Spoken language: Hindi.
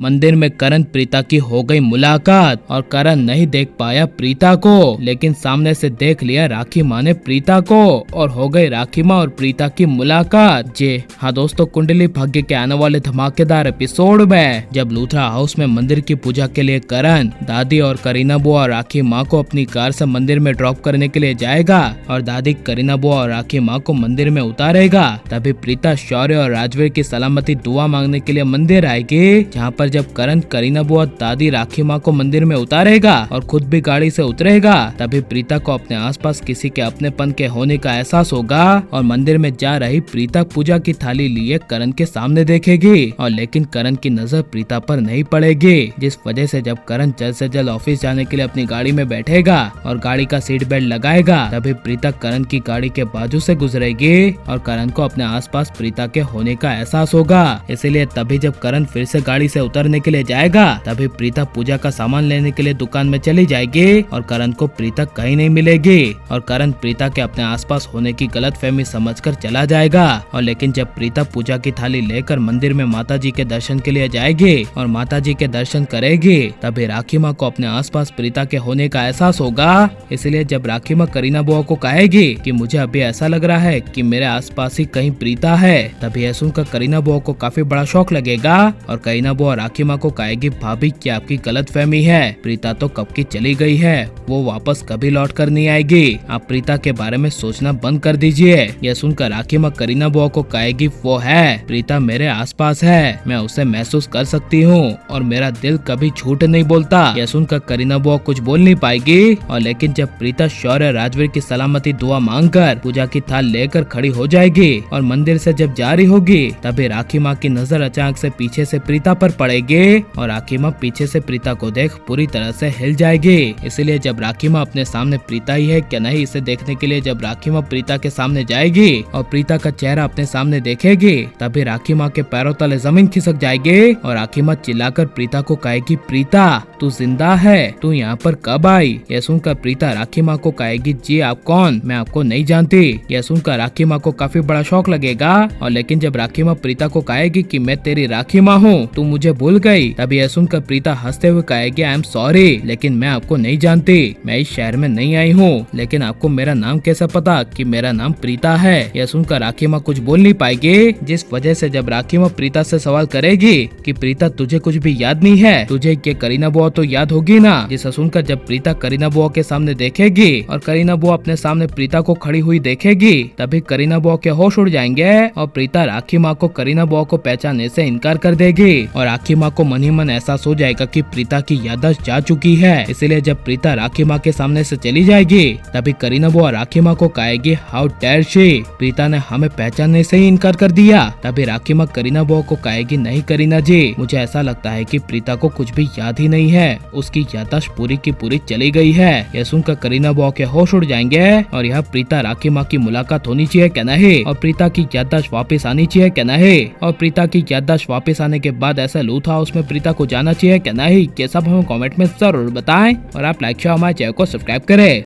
मंदिर में करण प्रीता की हो गई मुलाकात और करण नहीं देख पाया प्रीता को, लेकिन सामने से देख लिया राखी माँ ने प्रीता को और हो गई राखी माँ और प्रीता की मुलाकात। जी हाँ दोस्तों, कुंडली भाग्य के आने वाले धमाकेदार एपिसोड में जब लूथरा हाउस में मंदिर की पूजा के लिए करण दादी और करीना बुआ और राखी माँ को अपनी कार से मंदिर में ड्रॉप करने के लिए जाएगा और दादी करीना बुआ और राखी माँ को मंदिर में उतारेगा, तभी प्रीता शौर्य और राजवीर की सलामती दुआ मांगने के लिए मंदिर आएगी। जहाँ पर जब करण करीना बुआ दादी राखी माँ को मंदिर में उतारेगा और खुद भी गाड़ी से उतरेगा, तभी प्रीता को अपने आसपास किसी के अपनेपन के होने का एहसास होगा और मंदिर में जा रही प्रीता पूजा की थाली लिए करण के सामने देखेगी और लेकिन करण की नजर प्रीता पर नहीं पड़ेगी, जिस वजह से जब करण जल्द से जल्द ऑफिस जाने के लिए अपनी गाड़ी में बैठेगा और गाड़ी का सीट बेल्ट लगाएगा, तभी प्रीता करण की गाड़ी के बाजू से गुजरेगी और करण को अपने आसपास प्रीता के होने का एहसास होगा। इसीलिए तभी जब करण फिर से गाड़ी से उतरने के लिए जाएगा, तभी प्रीता पूजा का सामान लेने के लिए दुकान में चली जाएगी और करण को प्रीता कहीं नहीं मिलेगी और करण प्रीता के अपने आसपास होने की गलतफहमी समझकर चला जाएगा। और लेकिन जब प्रीता पूजा की थाली लेकर मंदिर में माता जी के दर्शन के लिए जाएगी और माता जी के दर्शन करेगी, तभी राखी माँ को अपने आसपास प्रीता के होने का एहसास होगा। इसलिए जब राखी माँ करीना बुआ को कहेगी कि मुझे अभी ऐसा लग रहा है कि मेरे आसपास ही कहीं प्रीता है, तभी यह सुनकर करीना बुआ को काफी बड़ा शौक लगेगा और करीना बुआ राखी माँ को कहेगी, भाभी क्या आपकी गलतफहमी है, प्रीता तो कब की चली गई है, वो वापस कभी लौट कर नहीं आएगी, आप प्रीता के बारे में सोचना बंद कर दीजिए। यह सुनकर राखी माँ करीना बुआ को कहेगी, वो है प्रीता मेरे आसपास है, मैं उसे महसूस कर सकती हूँ और मेरा दिल कभी झूठ नहीं बोलता। यह सुनकर करीना बुआ कुछ बोल नहीं पाएगी और लेकिन जब प्रीता शौर्य राजवीर की सलामती दुआ मांगकर पूजा की थाल लेकर खड़ी हो जाएगी और मंदिर से जब जा रही होगी, तभी राखी माँ की नजर अचानक से पीछे से प्रीता पर पड़ेगी और राखी माँ पीछे से प्रीता को देख पूरी तरह से हिल जाएगी। इसलिए जब राखी माँ अपने सामने प्रीता ही है क्या नहीं इसे देखने के लिए जब राखी माँ प्रीता के सामने जाएगी और प्रीता का चेहरा अपने सामने देखेगी, तभी राखी माँ के पैरों तले जमीन खिसक जाएगी और राखी माँ चिल्लाकर प्रीता को कहेगी, प्रीता तू जिंदा है, तू यहाँ पर कब आई। यह सुनकर प्रीता राखी माँ को कहेगी, जी आप कौन, मैं आपको नहीं जानती। यह सुनकर राखी माँ को काफी बड़ा शौक लगेगा और लेकिन जब राखी माँ प्रीता को कहेगी कि मैं तेरी राखी माँ हूँ, तू मुझे भूल गई, तभी यह सुनकर प्रीता हंसते हुए कहेगी, आई एम सॉरी, लेकिन मैं आपको नहीं जानती, मैं इस शहर में नहीं आई हूँ, लेकिन आपको मेरा नाम कैसे पता कि मेरा नाम प्रीता है। यह सुनकर राखी माँ कुछ बोल नहीं पाएगी, जिस वजह से जब राखी माँ प्रीता से सवाल करेगी कि प्रीता तुझे कुछ भी याद नहीं है, तुझे ये करीना बुआ तो याद होगी ना। जिसे सुनकर जब प्रीता करीना बुआ के सामने देखेगी और करीना बुआ अपने सामने प्रीता को खड़ी हुई देखेगी, तभी करीना बुआ के होश उड़ जाएंगे और प्रीता राखी माँ को करीना बुआ को पहचानने से इनकार कर देगी और राखी माँ को मन ही मन एहसास हो जाएगा कि प्रीता की याददाश्त जा चुकी है। इसीलिए जब प्रीता राखी माँ के सामने से चली जाएगी, तभी करीना बुआ राखी माँ को कहेगी, हाउ डेयर शी, प्रीता ने हमें पहचानने से ही इनकार कर दिया। तभी राखी माँ करीना बुआ को कहेगी, नहीं करीना जी, मुझे ऐसा लगता है कि प्रीता को कुछ भी याद ही नहीं है, उसकी याददाश्त पूरी की पूरी चली गई है। यह सुनकर करीना बुआ के होश उड़ जाएंगे और यह प्रीता राखी माँ की मुलाकात होनी चाहिए क्या नहीं और प्रीता की याददाश्त वापस आनी चाहिए क्या नहीं और प्रीता की याददाश्त वापस आने के बाद ऐसा लूथा हाउस में प्रीता को जाना चाहिए क्या नहीं, ये सब हमें कमेंट में जरूर बताएं और आप लाइक शेयर हमारे चैनल को सब्सक्राइब करें।